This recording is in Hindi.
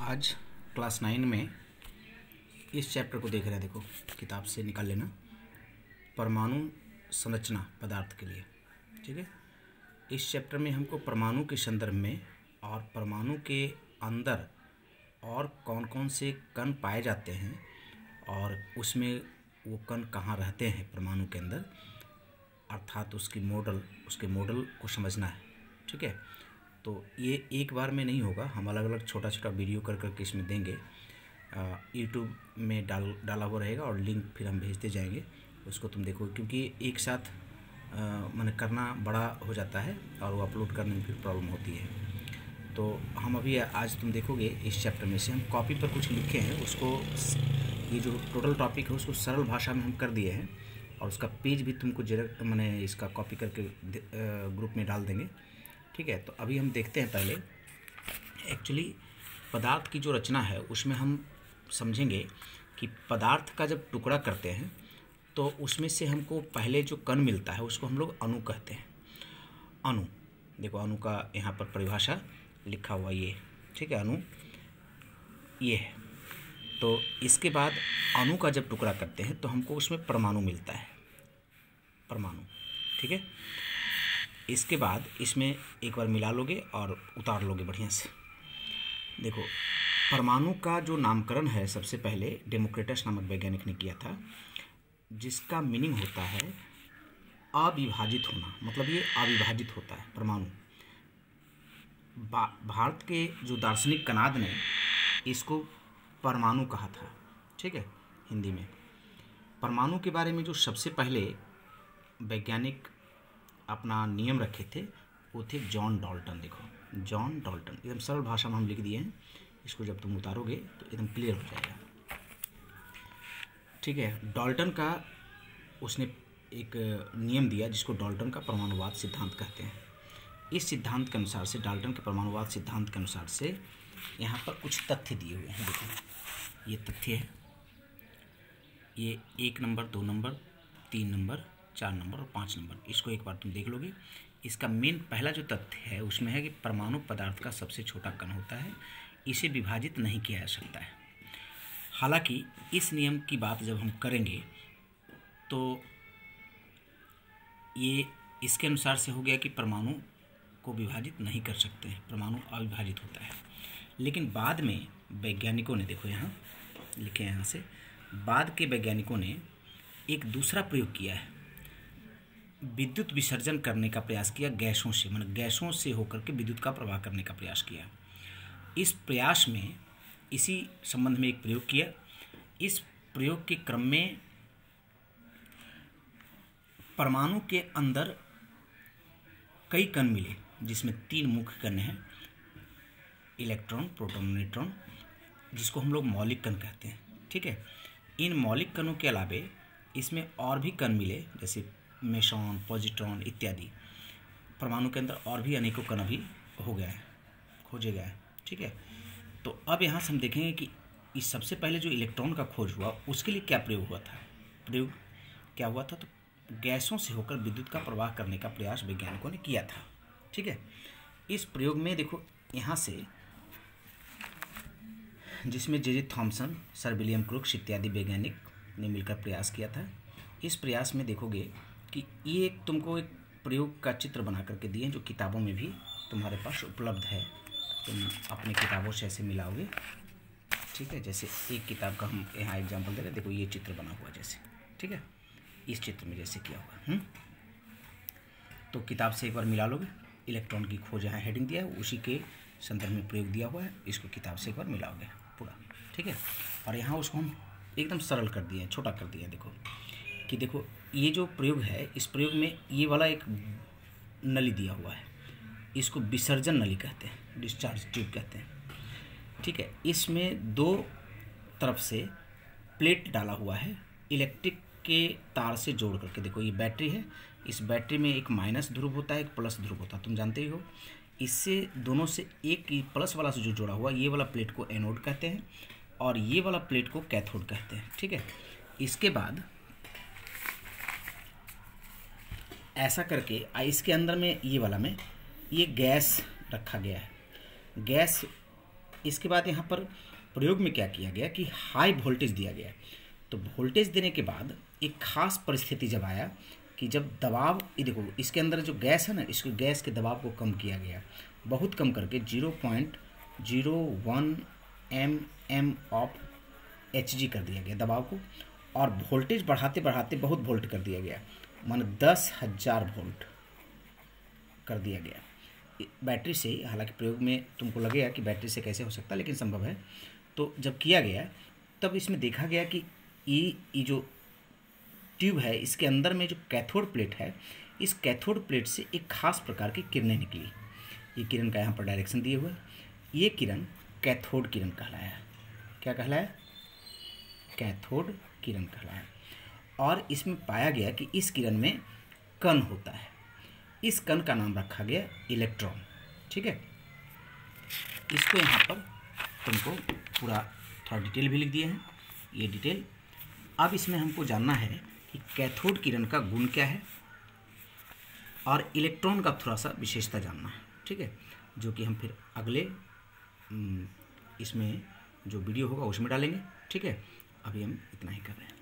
आज क्लास 9 में इस चैप्टर को देख रहे हैं। देखो किताब से निकाल लेना, परमाणु संरचना पदार्थ के लिए। ठीक है, इस चैप्टर में हमको परमाणु के संदर्भ में और परमाणु के अंदर और कौन कौन से कण पाए जाते हैं और उसमें वो कण कहाँ रहते हैं परमाणु के अंदर, अर्थात उसके मॉडल को समझना है। ठीक है, तो ये एक बार में नहीं होगा, हम अलग अलग छोटा छोटा वीडियो कर करके इसमें देंगे। यूट्यूब में डाला हुआ रहेगा और लिंक फिर हम भेजते जाएंगे, उसको तुम देखो, क्योंकि एक साथ मैंने करना बड़ा हो जाता है और वो अपलोड करने में फिर प्रॉब्लम होती है। तो हम अभी आज तुम देखोगे इस चैप्टर में से हम कॉपी पर कुछ लिखे हैं, उसको ये जो टोटल टॉपिक है उसको सरल भाषा में हम कर दिए हैं और उसका पेज भी तुमको डायरेक्ट मैंने इसका कॉपी करके ग्रुप में डाल देंगे। ठीक है, तो अभी हम देखते हैं पहले एक्चुअली पदार्थ की जो रचना है उसमें हम समझेंगे कि पदार्थ का जब टुकड़ा करते हैं तो उसमें से हमको पहले जो कण मिलता है उसको हम लोग अणु कहते हैं। अणु, देखो अणु का यहाँ पर परिभाषा लिखा हुआ ये, ठीक है, अणु ये है। तो इसके बाद अणु का जब टुकड़ा करते हैं तो हमको उसमें परमाणु मिलता है, परमाणु। ठीक है, इसके बाद इसमें एक बार मिला लोगे और उतार लोगे बढ़िया से। देखो परमाणु का जो नामकरण है सबसे पहले डेमोक्रिटस नामक वैज्ञानिक ने किया था, जिसका मीनिंग होता है अविभाजित होना, मतलब ये अविभाजित होता है परमाणु। भारत के जो दार्शनिक कनाद ने इसको परमाणु कहा था। ठीक है, हिंदी में परमाणु के बारे में जो सबसे पहले वैज्ञानिक अपना नियम रखे थे वो थे जॉन डाल्टन। देखो जॉन डाल्टन, एकदम सरल भाषा में हम लिख दिए हैं, इसको जब तुम उतारोगे तो एकदम क्लियर हो जाएगा। ठीक है, डाल्टन का उसने एक नियम दिया जिसको डाल्टन का परमाणुवाद सिद्धांत कहते हैं। इस सिद्धांत के अनुसार से, डाल्टन के परमाणुवाद सिद्धांत के अनुसार से यहाँ पर कुछ तथ्य दिए हुए हैं। देखो ये तथ्य है, ये 1 नंबर, 2 नंबर, 3 नंबर, 4 नंबर और 5 नंबर। इसको एक बार तुम देख लोगे। इसका मेन पहला जो तथ्य है उसमें है कि परमाणु पदार्थ का सबसे छोटा कण होता है, इसे विभाजित नहीं किया जा सकता है। हालांकि इस नियम की बात जब हम करेंगे तो ये इसके अनुसार से हो गया कि परमाणु को विभाजित नहीं कर सकते हैं, परमाणु अविभाजित होता है। लेकिन बाद में वैज्ञानिकों ने, देखो यहाँ लिखे यहाँ से, बाद के वैज्ञानिकों ने एक दूसरा प्रयोग किया है, विद्युत विसर्जन करने का प्रयास किया गैसों से, मतलब गैसों से होकर के विद्युत का प्रवाह करने का प्रयास किया। इस प्रयास में इसी संबंध में एक प्रयोग किया। इस प्रयोग के क्रम में परमाणु के अंदर कई कण मिले, जिसमें 3 मुख्य कण हैं, इलेक्ट्रॉन, प्रोटॉन, न्यूट्रॉन, जिसको हम लोग मौलिक कण कहते हैं। ठीक है, इन मौलिक कणों के अलावे इसमें और भी कण मिले, जैसे मेसॉन, पॉजिट्रॉन इत्यादि। परमाणु के अंदर और भी अनेकों कण अभी हो गए हैं, खोजे गए हैं। ठीक है, तो अब यहाँ से हम देखेंगे कि इस सबसे पहले जो इलेक्ट्रॉन का खोज हुआ उसके लिए क्या प्रयोग हुआ था। प्रयोग क्या हुआ था, तो गैसों से होकर विद्युत का प्रवाह करने का प्रयास वैज्ञानिकों ने किया था। ठीक है, इस प्रयोग में देखो यहाँ से, जिसमें J Thomson, sir William crooks इत्यादि वैज्ञानिक ने मिलकर प्रयास किया था। इस प्रयास में देखोगे कि ये तुमको एक प्रयोग का चित्र बना करके दिए, जो किताबों में भी तुम्हारे पास उपलब्ध है, तुम अपनी किताबों से ऐसे मिलाओगे। ठीक है, जैसे एक किताब का हम यहाँ एग्जांपल दे रहे हैं, देखो ये चित्र बना हुआ जैसे, ठीक है, इस चित्र में जैसे किया हुआ। तो किताब से एक बार मिला लोगे। इलेक्ट्रॉन की खोज यहाँ हेडिंग दिया है, उसी के संदर्भ में प्रयोग दिया हुआ है, इसको किताब से एक बार मिलाओगे पूरा। ठीक है, और यहाँ उसको हम एकदम सरल कर दिए, छोटा कर दिया। देखो कि देखो ये जो प्रयोग है, इस प्रयोग में ये वाला एक नली दिया हुआ है, इसको विसर्जन नली कहते हैं, डिस्चार्ज ट्यूब कहते हैं। ठीक है, इसमें 2 तरफ से प्लेट डाला हुआ है, इलेक्ट्रिक के तार से जोड़ करके। देखो ये बैटरी है, इस बैटरी में एक माइनस ध्रुव होता है, एक प्लस ध्रुव होता है, तुम जानते ही हो। इससे दोनों से एक प्लस वाला से जो जोड़ा हुआ, ये वाला प्लेट को एनोड कहते हैं और ये वाला प्लेट को कैथोड कहते हैं। ठीक है, इसके बाद ऐसा करके इसके अंदर में ये वाला में ये गैस रखा गया है। गैस इसके बाद यहाँ पर प्रयोग में क्या किया गया कि हाई वोल्टेज दिया गया। तो वोल्टेज देने के बाद एक खास परिस्थिति जब आया कि जब दबाव, ये देखो इसके अंदर जो गैस है ना, इसको गैस के दबाव को कम किया गया, बहुत कम करके 0.01 mm ऑफ Hg कर दिया गया दबाव को, और वोल्टेज बढ़ाते बढ़ाते बहुत वोल्ट कर दिया गया, मानो 10,000 वोल्ट कर दिया गया बैटरी से। हालांकि प्रयोग में तुमको लगेगा कि बैटरी से कैसे हो सकता है, लेकिन संभव है। तो जब किया गया तब इसमें देखा गया कि ये जो ट्यूब है, इसके अंदर में जो कैथोड प्लेट है, इस कैथोड प्लेट से एक खास प्रकार की किरणें निकली। ये किरण का यहाँ पर डायरेक्शन दिए हुए, ये किरण कैथोड किरण कहलाया। क्या कहलाया? कैथोड किरण कहलाया। और इसमें पाया गया कि इस किरण में कण होता है, इस कण का नाम रखा गया इलेक्ट्रॉन। ठीक है, इसको यहाँ पर तुमको पूरा थोड़ा डिटेल भी लिख दिए हैं, ये डिटेल। अब इसमें हमको जानना है कि कैथोड किरण का गुण क्या है और इलेक्ट्रॉन का थोड़ा सा विशेषता जानना है। ठीक है, जो कि हम फिर अगले इसमें जो वीडियो होगा उसमें डालेंगे। ठीक है, अभी हम इतना ही कर रहे हैं।